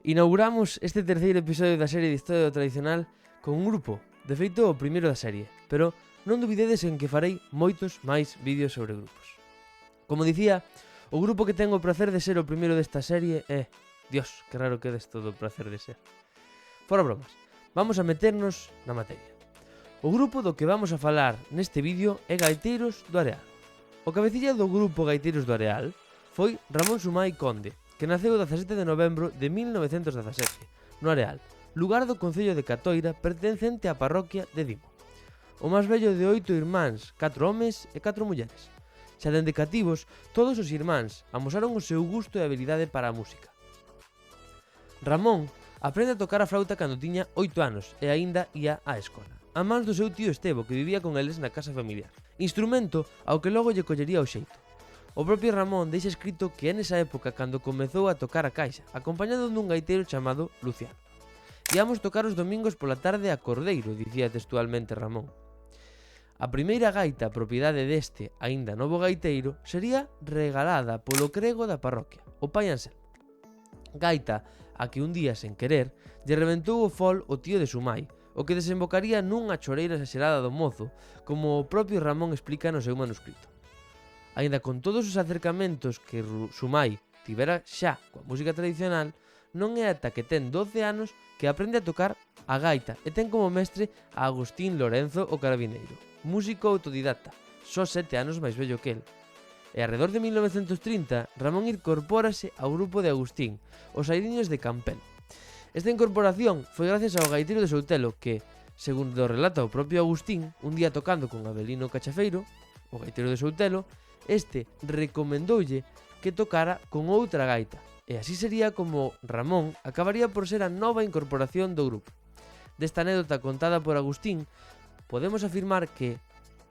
Inauguramos este terceiro episodio da serie de Historia do Tradicional con un grupo, de feito o primeiro da serie, pero non dubidedes en que farei moitos máis vídeos sobre grupos. Como dicía, o grupo que ten o prazer de ser o primeiro desta serie é... Dios, que raro que é todo o prazer de ser. Fora bromas, vamos a meternos na materia. O grupo do que vamos a falar neste vídeo é Gaiteiros do Areal. O cabecilla do grupo Gaiteiros do Areal foi Ramón Sumai Conde, que naceu o 17 de novembro de 1917, no Areal, lugar do concello de Catoira pertencente á parroquia de Dimo. O máis vello de 8 irmáns, 4 homes e 4 mulleres. Xa dende cativos, todos os irmáns amosaron o seu gusto e habilidade para a música. Ramón aprende a tocar a flauta cando tiña 8 anos e aínda ia á escola, a mans do seu tío Estevo, que vivía con eles na casa familiar, instrumento ao que logo lle collería o xeito. O propio Ramón deixa escrito que é nesa época cando comezou a tocar a caixa, acompañado dun gaiteiro chamado Luciano. Íamos tocar os domingos pola tarde a Cordeiro, dicía textualmente Ramón. A primeira gaita, propiedade deste, aínda novo gaiteiro, sería regalada polo crego da parroquia, o pai Anselmo. Gaita a que un día, sen querer, lle reventou o fol o tío de Sumai, o que desembocaría nunha choreira exagerada do mozo, como o propio Ramón explica no seu manuscrito. Aínda con todos os acercamentos que Sumai tivera xa coa música tradicional, non é ata que ten 12 anos que aprende a tocar a gaita e ten como mestre a Agustín Lorenzo o Carabineiro, músico autodidacta, só 7 anos máis vello que el. E arredor de 1930, Ramón incorpórase ao grupo de Agustín, os Airiños de Campelo. Esta incorporación foi gracias ao gaiteiro de Soutelo que, segundo relata o propio Agustín, un día tocando con Avelino Cachafeiro, o gaiteiro de Soutelo, este recomendoulle que tocara con outra gaita, e así sería como Ramón acabaría por ser a nova incorporación do grupo. Desta anécdota contada por Agustín, podemos afirmar que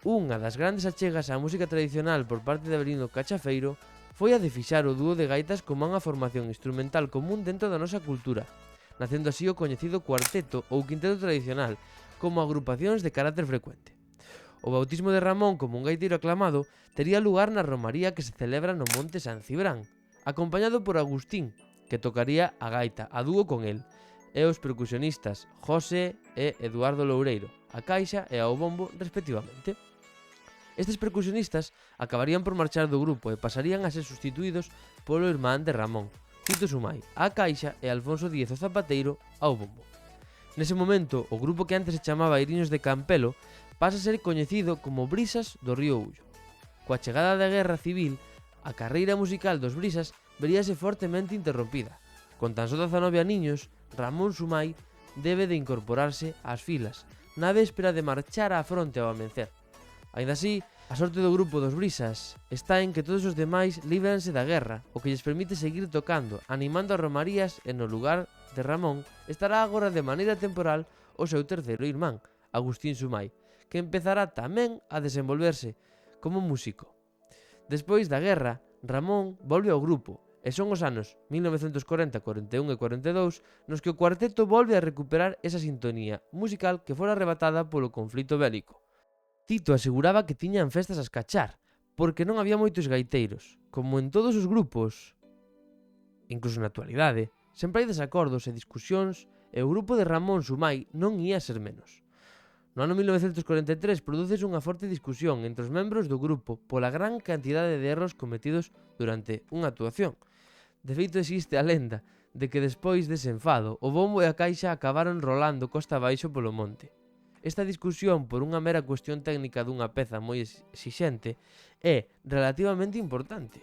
unha das grandes achegas á música tradicional por parte de Avelino Cachafeiro foi a de fixar o dúo de gaitas como unha formación instrumental común dentro da nosa cultura, nacendo así o coñecido cuarteto ou quinteto tradicional como agrupacións de carácter frecuente. O bautismo de Ramón como un gaiteiro aclamado tería lugar na romaría que se celebra no Monte San Cibrán, acompañado por Agustín, que tocaría a gaita a dúo con el, e os percusionistas José e Eduardo Loureiro, a caixa e ao bombo respectivamente. Estes percusionistas acabarían por marchar do grupo e pasarían a ser sustituídos polo irmán de Ramón, Tito Sumai, á caixa e Alfonso Díez o Zapateiro ao bombo. Nese momento, o grupo que antes se chamaba Airiños de Campelo pasa a ser coñecido como Brisas do Río Ullo. Coa chegada da Guerra Civil, a carreira musical dos Brisas veríase fortemente interrompida. Con tan só 19 aniños, Ramón Sumai debe de incorporarse ás filas, na véspera de marchar á fronte ao amencer. Aínda así, a sorte do grupo dos Brisas está en que todos os demais líbranse da guerra, o que lles permite seguir tocando, animando as romarías e no lugar de Ramón estará agora de maneira temporal o seu terceiro irmán, Agustín Sumai, que empezará tamén a desenvolverse como músico. Despois da guerra, Ramón volve ao grupo, e son os anos 1940, 41 e 42 nos que o cuarteto volve a recuperar esa sintonía musical que fora arrebatada polo conflito bélico. Tito aseguraba que tiñan festas a escachar, porque non había moitos gaiteiros. Como en todos os grupos, incluso na actualidade, sempre hai desacordos e discusións e o grupo de Ramón Sumai non ia ser menos. No ano 1943 produces unha forte discusión entre os membros do grupo pola gran cantidade de erros cometidos durante unha actuación. De feito existe a lenda de que despois dese enfado o bombo e a caixa acabaron rolando costa abaixo polo monte. Esta discusión por unha mera cuestión técnica dunha peza moi exixente é relativamente importante,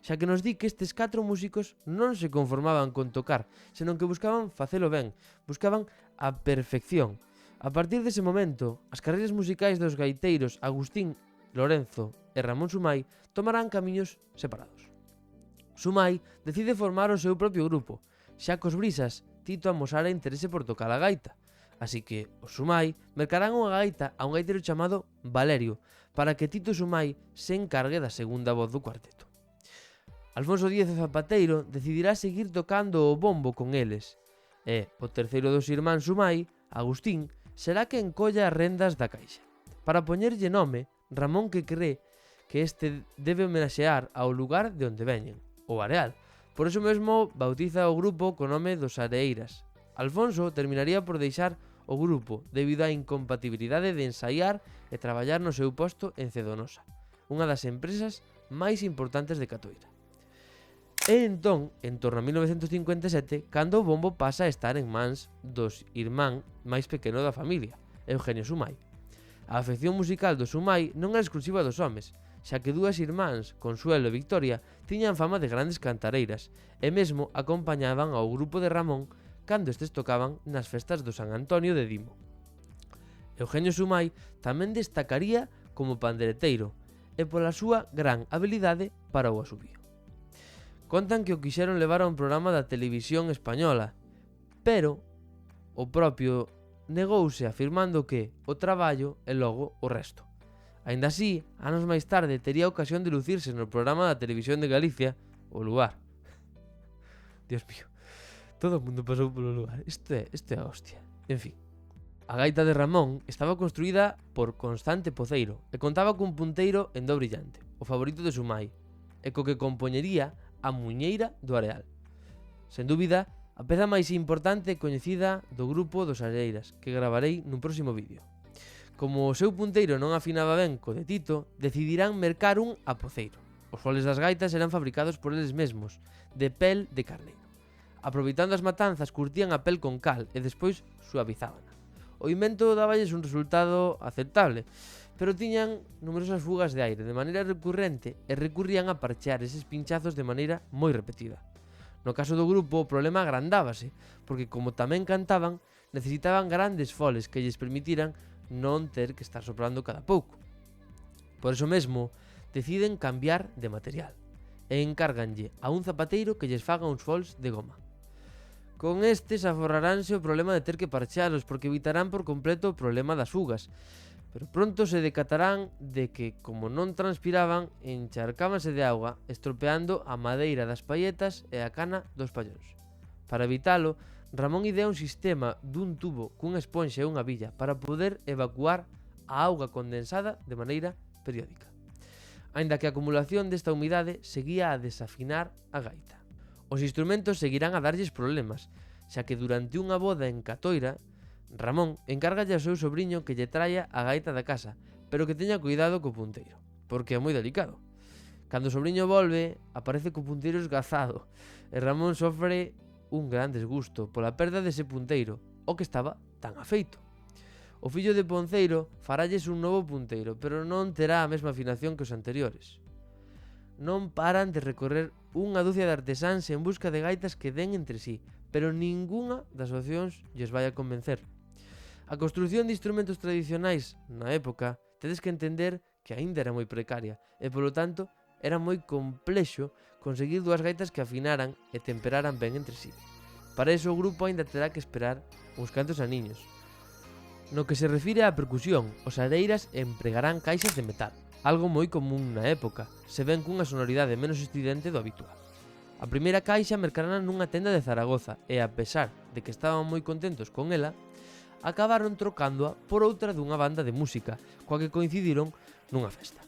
xa que nos di que estes 4 músicos non se conformaban con tocar, senón que buscaban facelo ben, buscaban a perfección. A partir dese momento, as carreiras musicais dos gaiteiros Agustín Lorenzo e Ramón Sumai tomarán camiños separados. Sumai decide formar o seu propio grupo, xa cos Brisas Tito amosara interese por tocar a gaita, así que os Sumai mercarán unha gaita a un gaiteiro chamado Valerio para que Tito Sumai se encargue da segunda voz do cuarteto. Alfonso Díez o Zapateiro decidirá seguir tocando o bombo con eles e o terceiro dos irmáns Sumai, Agustín, será que encolla as rendas da caixa. Para poñerlle nome, Ramón que cree que este debe homenaxear ao lugar de onde veñen, o Areal, Por eso mesmo bautiza o grupo co nome dos Areiras. Alfonso terminaría por deixar o grupo debido á incompatibilidade de ensaiar e traballar no seu posto en Cedonosa, unha das empresas máis importantes de Catoira. E entón, en torno a 1957, cando o bombo pasa a estar en mans dos irmán máis pequeno da familia, Eugenio Sumai. A afección musical do Sumai non era exclusiva dos homes, xa que dúas irmáns, Consuelo e Victoria, tiñan fama de grandes cantareiras e mesmo acompañaban ao grupo de Ramón cando estes tocaban nas festas do San Antonio de Dimo. Eugenio Sumai tamén destacaría como pandereteiro e pola súa gran habilidade para o asubío. Contan que o quixeron levar a un programa da televisión española, pero o propio negouse afirmando que o traballo e logo o resto. Aínda así, anos máis tarde tería ocasión de lucirse no programa da televisión de Galicia, O Lugar. Dios mío, todo o mundo pasou polo Lugar. Isto é a hostia. En fin, a gaita de Ramón estaba construída por Constante Poceiro e contaba cun punteiro en do brillante, o favorito de Sumai, e co que compoñería a muñeira do areal. Sen dúbida, a peza máis importante e coñecida do grupo dos Areiras, que gravarei nun próximo vídeo. Como o seu punteiro non afinaba ben co de Tito, decidirán mercar un a Poceiro. Os foles das gaitas eran fabricados por eles mesmos, de pel de carneiro. Aproveitando as matanzas, curtían a pel con cal e despois suavizábana. O invento dáballes un resultado aceptable, pero tiñan numerosas fugas de aire de maneira recurrente e recurrían a parchear eses pinchazos de maneira moi repetida. No caso do grupo, o problema agrandábase, porque como tamén cantaban, necesitaban grandes foles que lles permitiran non ter que estar soprando cada pouco. Por eso mesmo, deciden cambiar de material e encárganlle a un zapateiro que lles faga uns fols de goma. Con estes aforraránse o problema de ter que parchealos porque evitarán por completo o problema das fugas, pero pronto se decatarán de que, como non transpiraban, encharcábanse de auga, estropeando a madeira das palletas e a cana dos pallóns. Para evitalo, Ramón idea un sistema dun tubo cunha esponxa e unha billa para poder evacuar a auga condensada de maneira periódica. Aínda que a acumulación desta humidade seguía a desafinar a gaita. Os instrumentos seguirán a darlles problemas, xa que durante unha boda en Catoira, Ramón encárgalle ao seu sobriño que lle traia a gaita da casa, pero que teña cuidado co punteiro, porque é moi delicado. Cando o sobriño volve, aparece co punteiro esgazado, e Ramón sofre un gran desgusto pola perda dese punteiro, o que estaba tan afeito. O fillo de Ponceiro faralles un novo punteiro, pero non terá a mesma afinación que os anteriores. Non paran de recorrer unha dúcia de artesáns en busca de gaitas que den entre sí, pero ningunha das opcións lles vai a convencer. A construción de instrumentos tradicionais na época tedes que entender que aínda era moi precaria e, polo tanto, era moi complexo conseguir dúas gaitas que afinaran e temperaran ben entre sí. Para iso o grupo aínda terá que esperar uns cantos aniños. No que se refire á percusión, os Areiras empregarán caixas de metal, algo moi común na época, se ven cunha sonoridade menos estridente do habitual. A primeira caixa mercarán nunha tenda de Zaragoza e, a pesar de que estaban moi contentos con ela, acabaron trocándoa por outra dunha banda de música, coa que coincidiron nunha festa.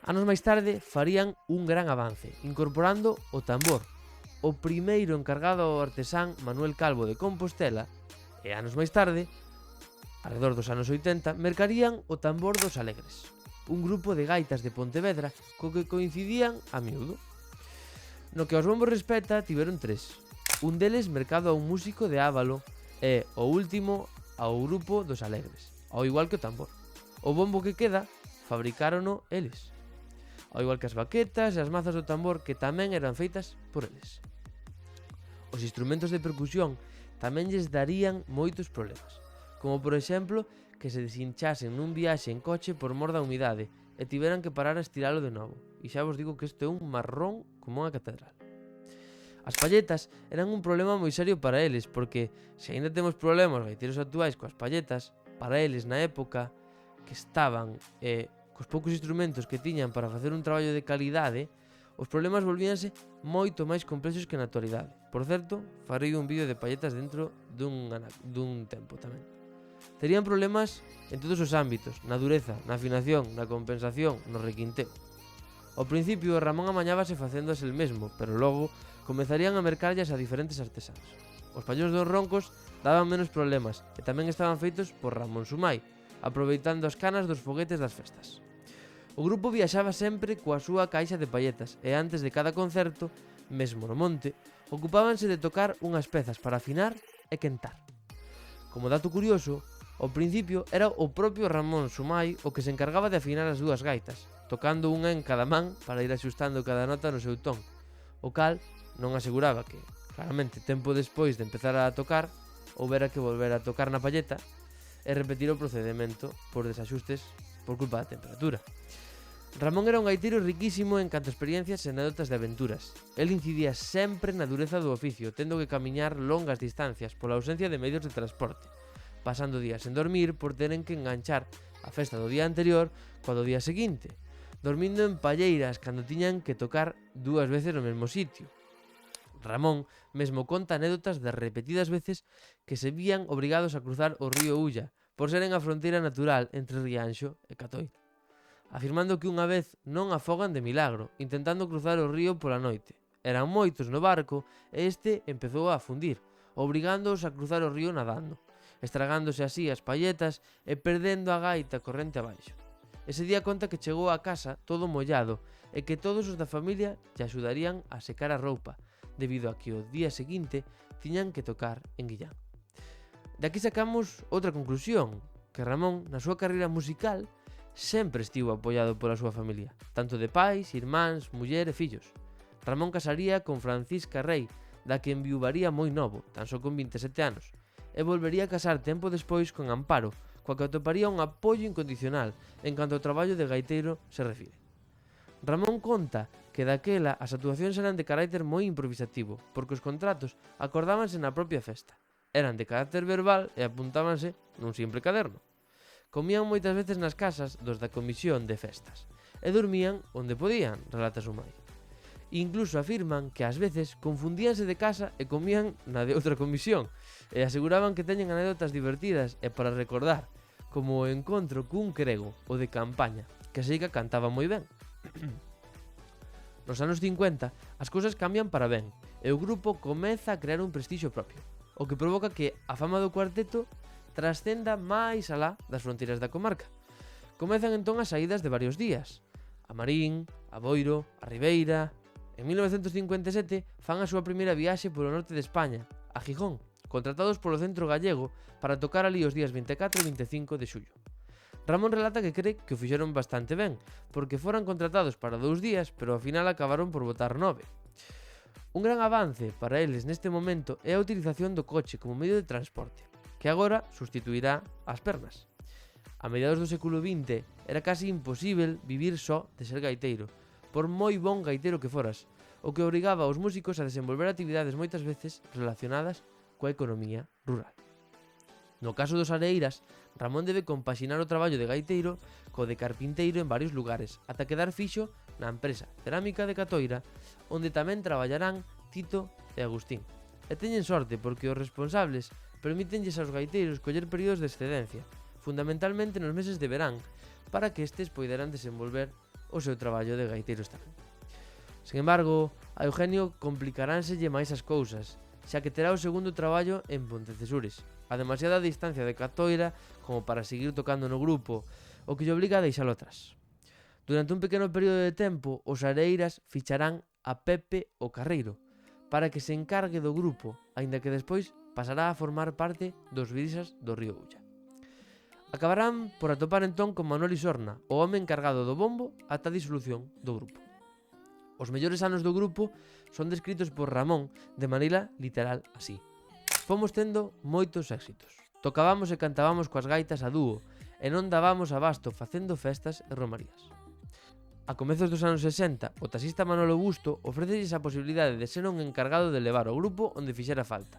Anos máis tarde farían un gran avance, incorporando o tambor, o primeiro encargado ao artesán Manuel Calvo de Compostela, e anos máis tarde, alrededor dos anos 80, mercarían o tambor dos Alegres, un grupo de gaitas de Pontevedra co que coincidían a miúdo. No que aos bombos respecta, tiveron tres, un deles mercado a un músico de Ávalo e o último ao grupo dos Alegres, ao igual que o tambor. O bombo que queda fabricárono eles, ao igual que as baquetas e as mazas do tambor que tamén eran feitas por eles. Os instrumentos de percusión tamén lles darían moitos problemas, como por exemplo que se deshinchasen nun viaxe en coche por mor da humidade e tiveran que parar a estiralo de novo, e xa vos digo que isto é un marrón como unha catedral. As palletas eran un problema moi serio para eles, porque se aínda temos problemas gaiteiros actuais coas palletas, para eles na época que estaban cos poucos instrumentos que tiñan para facer un traballo de calidade, os problemas volvíanse moito máis complexos que na actualidade. Por certo, farei un vídeo de palletas dentro dun tempo tamén. Terían problemas en todos os ámbitos, na dureza, na afinación, na compensación, no requinteo. Ao principio, Ramón amañábase facéndose el mesmo, pero logo comezarían a mercarllas a diferentes artesáns. Os paños dos roncos daban menos problemas e tamén estaban feitos por Ramón Sumai, aproveitando as canas dos foguetes das festas. O grupo viaxaba sempre coa súa caixa de palletas e antes de cada concerto, mesmo no monte, ocupábanse de tocar unhas pezas para afinar e quentar. Como dato curioso, ao principio era o propio Ramón Sumai o que se encargaba de afinar as dúas gaitas, tocando unha en cada man para ir axustando cada nota no seu ton, o cal non aseguraba que, claramente, tempo despois de empezar a tocar, houbera que volver a tocar na palleta e repetir o procedimento por desaxustes por culpa da temperatura. Ramón era un gaiteiro riquísimo en canto a experiencias e anécdotas de aventuras. El incidía sempre na dureza do oficio, tendo que camiñar longas distancias pola ausencia de medios de transporte, pasando días sen dormir por teren que enganchar a festa do día anterior coa do día seguinte, dormindo en palleiras cando tiñan que tocar 2 veces no mesmo sitio. Ramón mesmo conta anécdotas de repetidas veces que se vían obrigados a cruzar o río Ulla por seren a fronteira natural entre Rianxo e Catoira, afirmando que unha vez non afogan de milagro, intentando cruzar o río pola noite. Eran moitos no barco e este empezou a fundir, obrigándoos a cruzar o río nadando, estragándose así as palletas e perdendo a gaita corrente abaixo. Ese día conta que chegou a casa todo mollado e que todos os da familia lle axudarían a secar a roupa, debido a que o día seguinte tiñan que tocar en Guillán. De aquí sacamos outra conclusión, que Ramón, na súa carreira musical, sempre estivo apoiado pola súa familia, tanto de pais, irmáns, muller e fillos. Ramón casaría con Francisca Rei, da que enviuvaría moi novo, tan só con 27 anos, e volvería a casar tempo despois con Amparo, coa que atoparía un apoio incondicional en canto ao traballo de gaiteiro se refire. Ramón conta que daquela as actuacións eran de carácter moi improvisativo, porque os contratos acordábanse na propia festa. Eran de carácter verbal e apuntábanse nun simple caderno. Comían moitas veces nas casas dos da comisión de festas e dormían onde podían, relata Sumai. Incluso afirman que ás veces confundíanse de casa e comían na de outra comisión e aseguraban que teñen anécdotas divertidas e para recordar, como o encontro cun crego, o de Campaña, que Seica cantaba moi ben. Nos anos 50 as cousas cambian para ben e o grupo comeza a crear un prestixio propio, o que provoca que a fama do cuarteto trascenda máis alá das fronteiras da comarca. Comezan entón as saídas de varios días. A Marín, a Boiro, a Ribeira. En 1957 fan a súa primeira viaxe polo norte de España, a Gijón, contratados polo Centro Gallego para tocar ali os días 24 e 25 de xullo. Ramón relata que cree que o fixeron bastante ben, porque foran contratados para 2 días, pero ao final acabaron por botar 9. Un gran avance para eles neste momento é a utilización do coche como medio de transporte, que agora sustituirá as pernas. A mediados do século XX era casi imposível vivir só de ser gaiteiro, por moi bon gaiteiro que foras, o que obrigaba aos músicos a desenvolver actividades moitas veces relacionadas coa economía rural. No caso dos areiras, Ramón debe compaxinar o traballo de gaiteiro co de carpinteiro en varios lugares, ata quedar fixo na empresa Cerámica de Catoira, onde tamén traballarán Tito e Agustín. E teñen sorte porque os responsables permítenlles aos gaiteiros coller períodos de excedencia, fundamentalmente nos meses de verán, para que estes poideran desenvolver o seu traballo de gaiteiros tamén. Sen embargo, a Eugenio complicaránselle máis as cousas, xa que terá o segundo traballo en Pontecesures, a demasiada distancia de Catoira como para seguir tocando no grupo, o que lle obriga a deixalo atrás. Durante un pequeno período de tempo, os areiras ficharán a Pepe o Carreiro, para que se encargue do grupo, aínda que despois pasará a formar parte dos Brisas do Río Ulla. Acabarán por atopar entón con Manuel Isorna, o home encargado do bombo ata a disolución do grupo. Os mellores anos do grupo son descritos por Ramón de maneira literal así. Fomos tendo moitos éxitos. Tocábamos e cantábamos coas gaitas a dúo e non dábamos abasto facendo festas e romarías. A comezos dos anos 60, o taxista Manolo Busto ofrécelles a posibilidade de ser un encargado de levar o grupo onde fixera falta,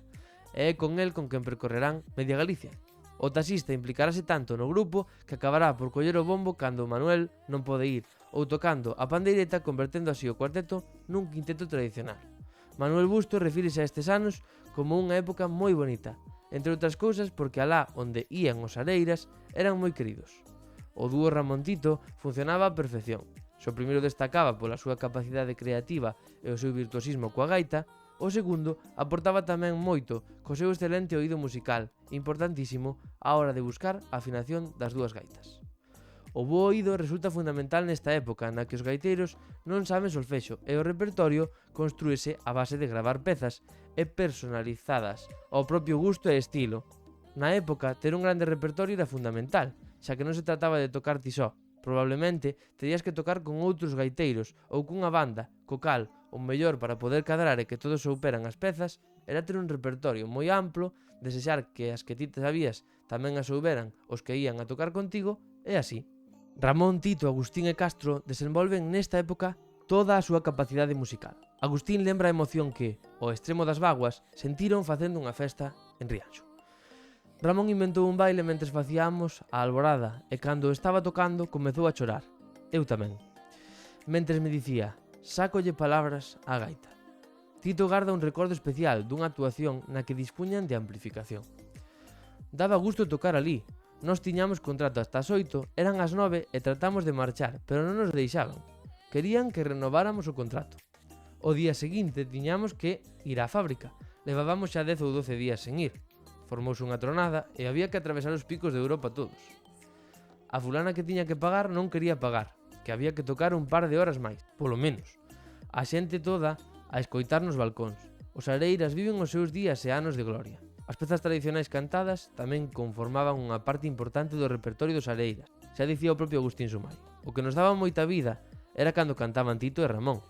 e é con el con quen percorrerán media Galicia. O taxista implicarase tanto no grupo que acabará por coller o bombo cando Manuel non pode ir, ou tocando a pandeireta convertendo así o cuarteto nun quinteto tradicional. Manuel Busto refírese a estes anos como unha época moi bonita, entre outras cousas porque alá onde ían os areiras eran moi queridos. O dúo Ramón Tito funcionaba a perfección, Se o primeiro destacaba pola súa capacidade creativa e o seu virtuosismo coa gaita, o segundo aportaba tamén moito co seu excelente oído musical, importantísimo á hora de buscar a afinación das dúas gaitas. O bo oído resulta fundamental nesta época na que os gaiteiros non saben solfexo e o repertorio construíse a base de gravar pezas e personalizadas ao propio gusto e estilo. Na época, ter un grande repertorio era fundamental, xa que non se trataba de tocar ti só. Probablemente terías que tocar con outros gaiteiros ou cunha banda, co cal, o mellor para poder cadrar e que todos souperan as pezas era ter un repertorio moi amplo, desexar que as que ti te sabías tamén as souberan os que ían a tocar contigo e así. Ramón, Tito, Agustín e Castro desenvolven nesta época toda a súa capacidade musical. Agustín lembra a emoción que, ao extremo das vaguas, sentiron facendo unha festa en Rianxo. Ramón inventou un baile mentres facíamos a alborada e cando estaba tocando comezou a chorar. Eu tamén. Mentres me dicía, sácolle palabras á gaita. Tito garda un recordo especial dunha actuación na que dispuñan de amplificación. Daba gusto tocar ali. Nós tiñamos contrato hasta as 8, eran as 9 e tratamos de marchar, pero non nos deixaban. Querían que renováramos o contrato. O día seguinte tiñamos que ir á fábrica. Levábamos xa 10 ou 12 días sen ir. Formouse unha tronada e había que atravesar os picos de Europa todos. A fulana que tiña que pagar non quería pagar, que había que tocar un par de horas máis, polo menos. A xente toda a escoitar nos balcóns. Os areiras viven os seus días e anos de gloria. As pezas tradicionais cantadas tamén conformaban unha parte importante do repertorio dos areiras. Xa dicía o propio Agustín Sumai. O que nos daba moita vida era cando cantaban Tito e Ramón.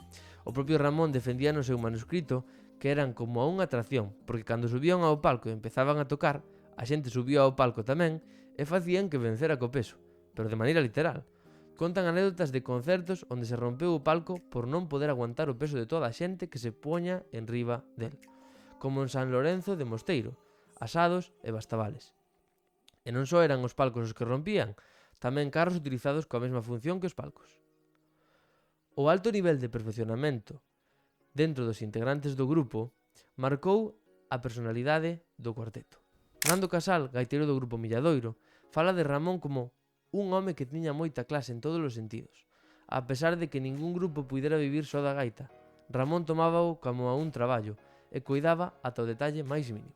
O propio Ramón defendía no seu manuscrito que eran como unha atracción, porque cando subían ao palco e empezaban a tocar, a xente subía ao palco tamén e facían que vencera co peso, pero de maneira literal. Contan anécdotas de concertos onde se rompeu o palco por non poder aguantar o peso de toda a xente que se poña en riba del, como en San Lorenzo de Mosteiro, Asados e Bastavales. E non só eran os palcos os que rompían, tamén carros utilizados coa mesma función que os palcos. O alto nivel de perfeccionamento dentro dos integrantes do grupo marcou a personalidade do cuarteto. Nando Casal, gaiteiro do grupo Milladoiro, fala de Ramón como un home que tiña moita clase en todos os sentidos. A pesar de que ningún grupo puidera vivir só da gaita, Ramón tomábao como a un traballo e cuidaba ata o detalle máis mínimo.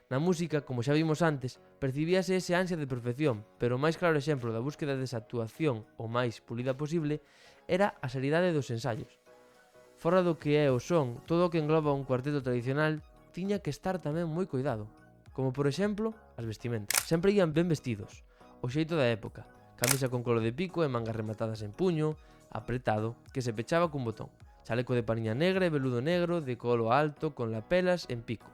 Na música, como xa vimos antes, percibíase ese ansia de perfección, pero o máis claro exemplo da búsqueda desa actuación o máis pulida posible era a seriedade dos ensaios. Fora do que é o son, todo o que engloba un cuarteto tradicional tiña que estar tamén moi cuidado, como por exemplo as vestimentas. Sempre ían ben vestidos, o xeito da época, camisa con colo de pico e mangas rematadas en puño, apretado, que se pechaba cun botón, chaleco de paniña negra e veludo negro de colo alto con lapelas en pico,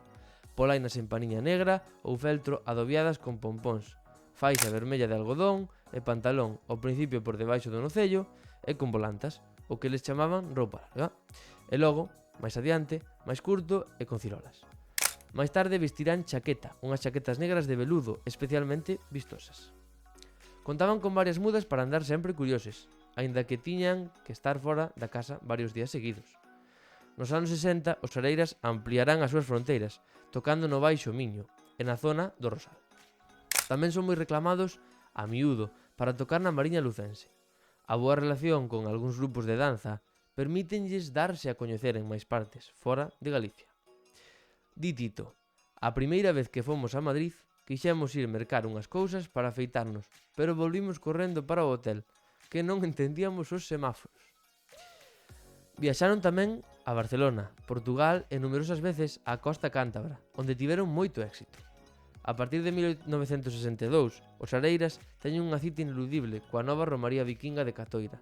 polainas en paniña negra ou feltro adobiadas con pompóns, faixa vermella de algodón e pantalón ao principio por debaixo do nocello e con volantas, o que les chamaban roupa larga, e logo, máis adiante, máis curto e con cirolas. Máis tarde vestirán chaqueta, unhas chaquetas negras de veludo especialmente vistosas. Contaban con varias mudas para andar sempre curioses, aínda que tiñan que estar fora da casa varios días seguidos. Nos anos 60, os areiras ampliarán as súas fronteiras, tocando no Baixo Miño, e na zona do Rosal. Tamén son moi reclamados a miúdo para tocar na Mariña Lucense. A boa relación con algúns grupos de danza permítenlles darse a coñecer en máis partes, fora de Galicia. Di Tito, a primeira vez que fomos a Madrid, quixemos ir mercar unhas cousas para afeitarnos, pero volvimos correndo para o hotel, que non entendíamos os semáforos. Viaxaron tamén a Barcelona, Portugal e numerosas veces á costa cántabra, onde tiveron moito éxito. A partir de 1962, os areiras teñen unha cita ineludible coa nova romaría vikinga de Catoira,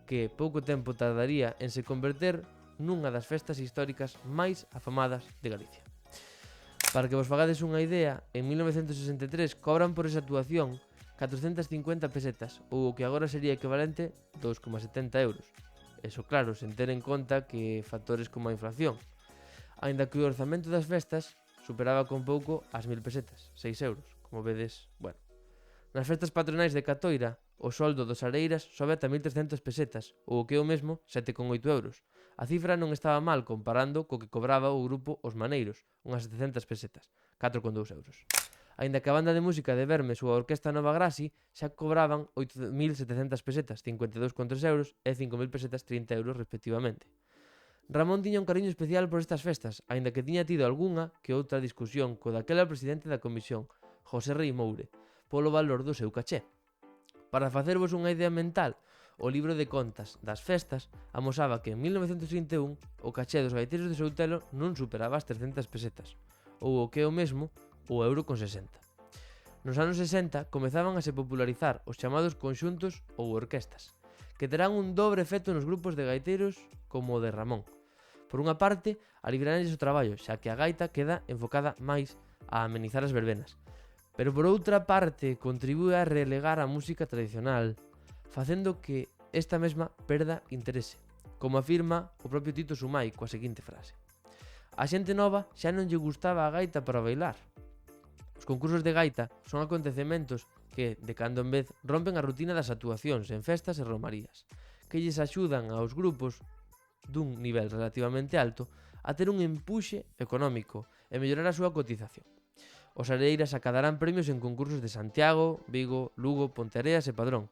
que pouco tempo tardaría en se converter nunha das festas históricas máis afamadas de Galicia. Para que vos fagades unha idea, en 1963 cobran por esa actuación 450 pesetas, ou o que agora sería equivalente 2,70 euros. Eso claro, sen ter en conta que factores como a inflación. Aínda que o orzamento das festas superaba con pouco as 1000 pesetas, 6 euros, como vedes, bueno. Nas festas patronais de Catoira, o soldo dos areiras sobe ata 1300 pesetas, ou o que é o mesmo, 7,8 euros. A cifra non estaba mal comparando co que cobraba o grupo Os Maneiros, unhas 700 pesetas, 4,2 euros. Aínda que a banda de música de Vermes ou a Orquesta Nova Grassi xa cobraban 8.700 pesetas, 52,3 euros, e 5.000 pesetas, 30 euros respectivamente. Ramón tiña un cariño especial por estas festas, aínda que tiña tido algunha que outra discusión co daquela presidente da comisión, José Rei Moure, polo valor do seu caché. Para facervos unha idea mental, o libro de contas das festas amosaba que en 1931 o caché dos gaiteiros de Soutelo non superaba as 300 pesetas, ou o que é o mesmo, o €1,60. Nos anos 60 comezaban a se popularizar os chamados conxuntos ou orquestas, que terán un dobre efecto nos grupos de gaiteiros como o de Ramón. Por unha parte, aliviaránlles o traballo, xa que a gaita queda enfocada máis a amenizar as verbenas, pero por outra parte contribúe a relegar a música tradicional, facendo que esta mesma perda interese, como afirma o propio Tito Sumai coa seguinte frase: a xente nova xa non lle gustaba a gaita para bailar. Os concursos de gaita son acontecementos que, de cando en vez, rompen a rutina das actuacións en festas e romarías, que lles axudan aos grupos dun nivel relativamente alto a ter un empuxe económico e mellorar a súa cotización. Os areiras acadarán premios en concursos de Santiago, Vigo, Lugo, Ponteareas e Padrón.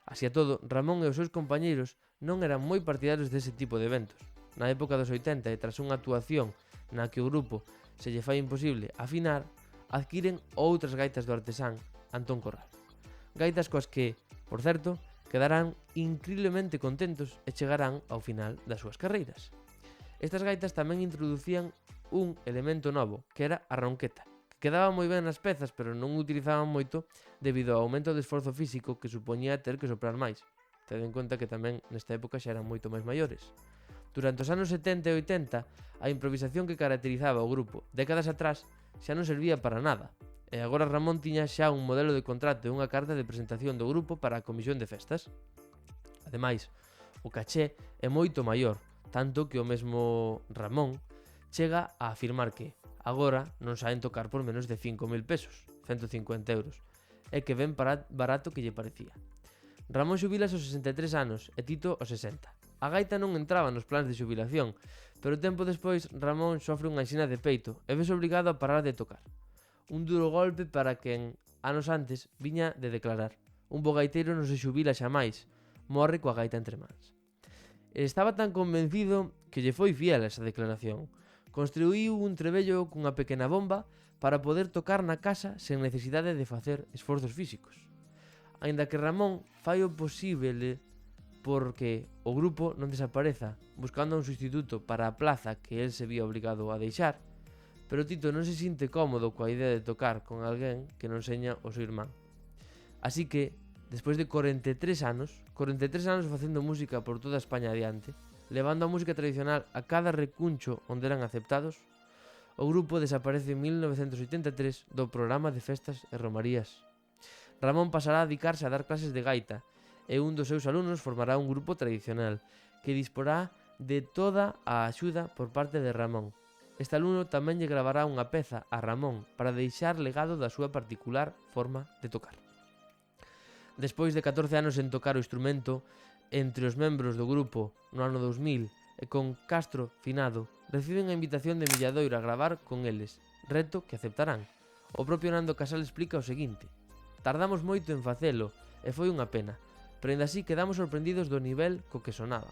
Así a todo, Ramón e os seus compañeiros non eran moi partidarios dese tipo de eventos. Na época dos 80 e tras unha actuación na que o grupo se lle fai imposible afinar, adquiren outras gaitas do artesán Antón Corral. Gaitas coas que, por certo, quedarán increíblemente contentos e chegarán ao final das súas carreiras. Estas gaitas tamén introducían un elemento novo, que era a ronqueta, que quedaba moi ben nas pezas, pero non utilizaban moito debido ao aumento de esforzo físico que supoñía ter que soprar máis. Ten en conta que tamén nesta época xa eran moito máis maiores. Durante os anos 70 e 80, a improvisación que caracterizaba o grupo décadas atrás xa non servía para nada, e agora Ramón tiña xa un modelo de contrato e unha carta de presentación do grupo para a comisión de festas. Ademais, o caché é moito maior, tanto que o mesmo Ramón chega a afirmar que agora non saen tocar por menos de 5.000 pesos, 150 euros, e que ben barato que lle parecía. Ramón xubilase aos 63 anos e Tito aos 60. A gaita non entraba nos plans de xubilación, pero tempo despois Ramón sofre unha anxina de peito e vese obrigado a parar de tocar. Un duro golpe para quen, anos antes, viña de declarar: un bo gaiteiro non se xubila xamais, morre coa gaita entre mans. Estaba tan convencido que lle foi fiel a esa declaración. Construíu un trebello cunha pequena bomba para poder tocar na casa sen necesidade de facer esforzos físicos. Aínda que Ramón fai o posible porque o grupo non desapareza buscando un sustituto para a plaza que el se vía obligado a deixar, pero Tito non se sinte cómodo coa idea de tocar con alguén que non seña o seu irmán. Así que, despois de 43 anos facendo música por toda España adiante, levando a música tradicional a cada recuncho onde eran aceptados, o grupo desaparece en 1983 do programa de festas e romarías. Ramón pasará a dedicarse a dar clases de gaita e un dos seus alumnos formará un grupo tradicional que disporá de toda a axuda por parte de Ramón. Este alumno tamén lle gravará unha peza a Ramón para deixar legado da súa particular forma de tocar. Despois de 14 anos en tocar o instrumento, entre os membros do grupo no ano 2000 e con Castro Finado, reciben a invitación de Milladoiro a gravar con eles, reto que aceptarán. O propio Nando Casal explica o seguinte: tardamos moito en facelo e foi unha pena, pero ainda así quedamos sorprendidos do nivel co que sonaba.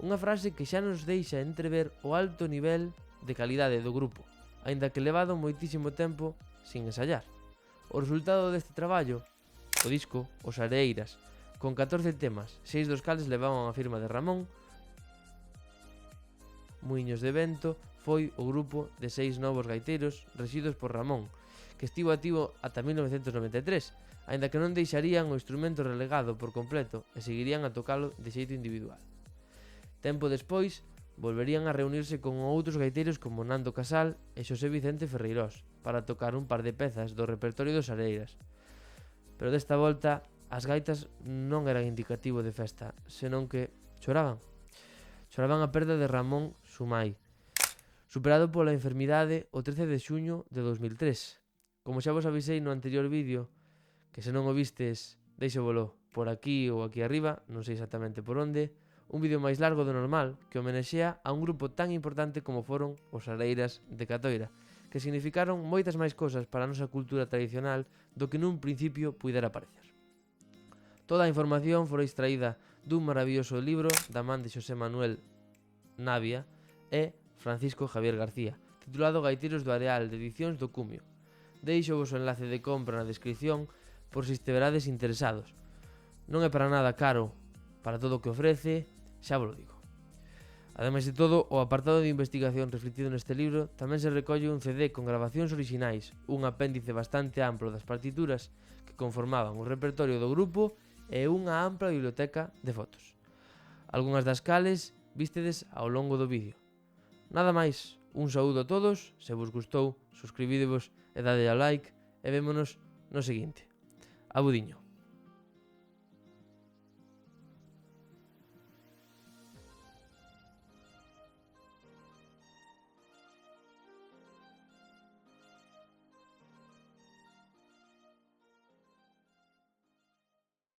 Unha frase que xa nos deixa entrever o alto nivel de calidade do grupo, aínda que levado moitísimo tempo sin ensayar. O resultado deste traballo, o disco Os Areiras, con 14 temas, 6 dos cales levaban a firma de Ramón. Muiños de Vento foi o grupo de 6 novos gaiteiros rexidos por Ramón, que estivo activo ata 1993, aínda que non deixarían o instrumento relegado por completo e seguirían a tocalo de xeito individual. Tempo despois, volverían a reunirse con outros gaiteiros como Nando Casal e Xosé Vicente Ferreirós para tocar un par de pezas do repertorio dos Areiras. Pero desta volta, as gaitas non eran indicativo de festa, senón que choraban. Choraban a perda de Ramón Sumai, superado pola enfermidade o 13 de xuño de 2003. Como xa vos avisei no anterior vídeo, que se non o vistes, deixovolo por aquí ou aquí arriba, non sei exactamente por onde, un vídeo máis largo do normal que homenexea a un grupo tan importante como foron os Areiras de Catoira, que significaron moitas máis cousas para a nosa cultura tradicional do que nun principio puidera parecer. Toda a información fora extraída dun maravilloso libro da man de Xosé Manuel Navia e Francisco Javier García, titulado Gaiteiros do Areal de Edicións do Cumio. Deixo vos o enlace de compra na descripción por se estiverades interesados. Non é para nada caro para todo o que ofrece, xa vos lo digo. Ademais de todo, o apartado de investigación reflectido neste libro tamén se recolle un CD con grabacións orixinais, un apéndice bastante amplo das partituras que conformaban o repertorio do grupo e unha ampla biblioteca de fotos, algunhas das cales vístedes ao longo do vídeo. Nada máis, un saúdo a todos, se vos gustou, suscribídevos e dade ao like e vémonos no seguinte. Abudiño.